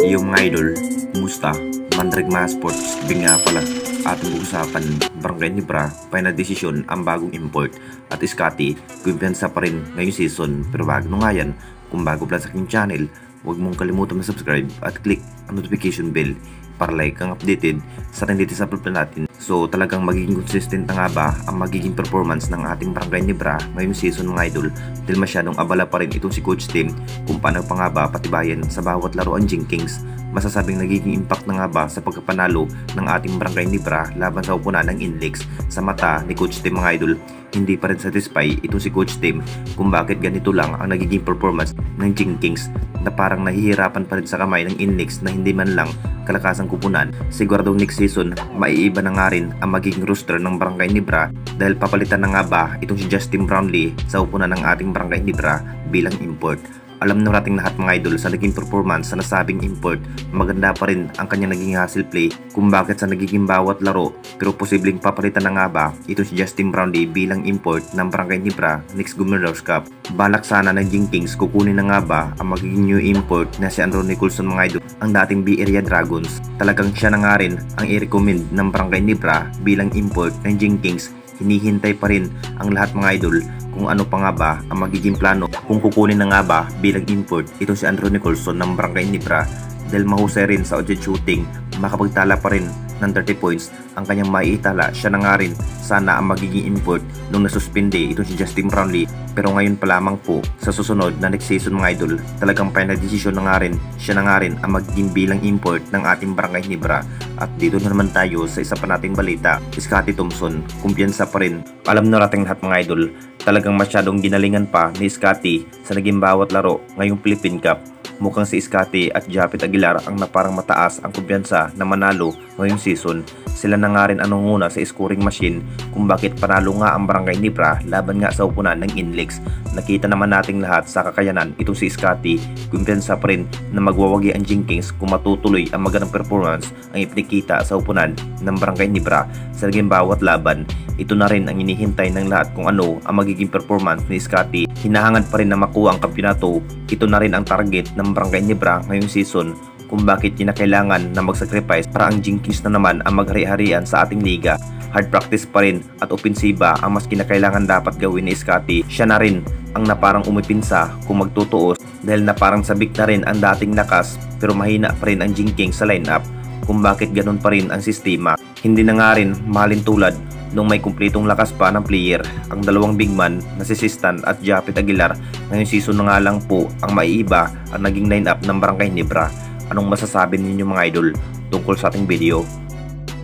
Yung mga idol, kumusta? Mandrag mga sports, bing nga pala. Ating pag-usapan, Barangay Nebra, final desisyon ang bagong import. At Scotty, kumpiyansa pa rin ngayong season. Pero bago nga yan, kung bago pa sa aking channel, huwag mong kalimutan na subscribe at click ang notification bell para like ang updated sa latest upload na natin. So talagang magiging consistent na nga ba ang magiging performance ng ating Barangay Nebra ngayong season mga idol, dahil masyadong abala pa rin itong si Coach Tim kung paano pa nga ba patibayan sa bawat laro ang Jinkings. Masasabing nagiging impact na nga ba sa pagkapanalo ng ating Barangay Nebra laban sa upunan ng Inlex sa mata ni Coach Tim mga idol. Hindi pa rin satisfy itong si Coach Tim kung bakit ganito lang ang nagiging performance ng Jinkings, na parang nahihirapan pa rin sa kamay ng Inlex na hindi man lang kalakasang kupunan. Sigurado next season maiiba na nga rin ang magiging roster ng Barangay Nebra, dahil papalitan na nga ba itong si Justin Brownlee sa upunan ng ating Barangay Nebra bilang import. Alam na nating lahat mga idol sa naging performance sa nasabing import, maganda pa rin ang kanyang naging hustle play kung bakit sa nagiging bawat laro, pero posibleng papalitan na nga ba ito si Justin Brownlee bilang import ng Barangay Nebra next Governors Cup. Balak sana ng Jinkings kukunin na nga ba ang magiging new import na si Andrew Nicholson mga idol, ang dating B Area Dragons. Talagang siya na nga rin ang i-recommend ng Barangay Nebra bilang import ng Jinkings. Hinihintay pa rin ang lahat mga idol kung ano pa nga ba ang magiging plano kung kukunin na nga ba bilang import ito si Andrew Nicholson ng Barangay Nebra, dahil mahusay rin sa outlet shooting, makapagtala pa rin ng 30 points ang kanyang maiitala. Siya na nga rin sana ang magiging import nung nasuspinde ito si Justin Brownlee, pero ngayon pa lamang po sa susunod na next season mga idol, talagang final decision na nga rin, siya na nga rin ang magiging bilang import ng ating Barangay Nebra. At dito na naman tayo sa isa pa nating balita, Scotty Thompson, kumpiyansa pa rin. Alam na nating lahat mga idol, talagang masyadong ginalingan pa ni Scotty sa naging bawat laro ngayong Philippine Cup. Mukhang si Scotty at Japet Aguilar ang naparang mataas ang kumpiyansa na manalo ngayong season. Sila na nga rin ang nanguna sa scoring machine kung bakit panalo nga ang Barangay Nebra laban nga sa upunan ng Inlex. Nakita naman nating lahat sa kakayanan itong si Scotty, kumpiyansa pa rin na magwawagi ang Jinkings kung matutuloy ang magandang performance ang ipinakita sa upunan ng Barangay Nebra sa naging bawat laban. Ito na rin ang inihintay ng lahat kung ano ang magiging performance ni Scotty. Hinahangad pa rin na makuha ang kampyonato. Ito na rin ang target ng Barangay Nebra ngayong season, kung bakit kinakailangan na mag-sacrifice para ang Jinkings na naman ang maghari-harian sa ating liga. Hard practice pa rin at opensiba ang mas kinakailangan dapat gawin ni Scotty. Siya na rin ang naparang umipinsa kung magtutuos, dahil naparang sabik na rin ang dating lakas pero mahina pa rin ang Jinkings sa lineup. Kung bakit ganun pa rin ang sistema, hindi na nga rin mahalin tulad nung may kumpletong lakas pa ng player ang dalawang big man na si Sistan at Japet Aguilar. Ngayong season na nga lang po ang maiiba ang naging lineup ng Barangay Nebra. Anong masasabi ninyo mga idol tungkol sa ating video?